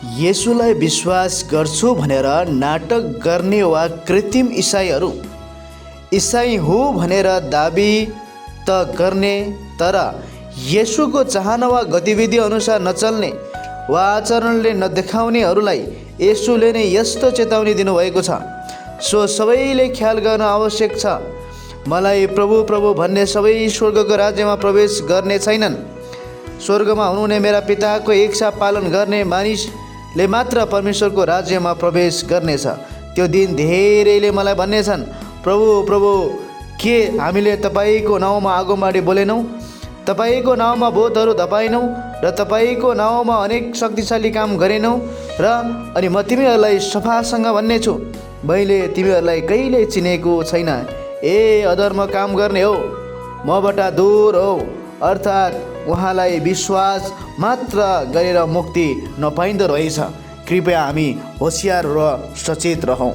येशूलाई विश्वास गर्छु भनेर नाटक गर्ने वा कृत्रिम इसाई हो भनेर दाबी त गर्ने तर येशूको चाहना वा गतिविधि अनुसार नचल्ने वा आचरणले नदेखाउनेहरूलाई येशूले नै यस्तो चेतावनी दिनुभएको छ। सो सबैले ख्याल गर्न आवश्यक छ। मलाई प्रभु प्रभु भन्ने सबै स्वर्गको राज्यमा प्रवेश गर्ने छैनन्। स्वर्गमा हुनुहुने मेरा पिताको इच्छा पालन गर्ने मानिसले मात्र परमेश्वरको राज्यमा प्रवेश गर्नेछ। त्यो दिन धेरैले मलाई भन्नेछन्, प्रभु प्रभु, के हामीले तपाईँको नाउँमा आगोमाडी बोलेनौँ, तपाईँको नाउँमा भूतहरू धपाएनौँ र तपाईँको नाउँमा अनेक शक्तिशाली काम गरेनौँ र अनि म तिमीहरूलाई सफासँग भन्नेछु, मैले तिमीहरूलाई कहिल्यै चिनेको छैन। ए अधर्म काम गर्ने हो, मबाट दूर हो। अर्थात् उहाँलाई विश्वास मात्र गरेर मुक्ति नपाइँदो रहेछ। कृपया हामी होसियार र सचेत रहौँ।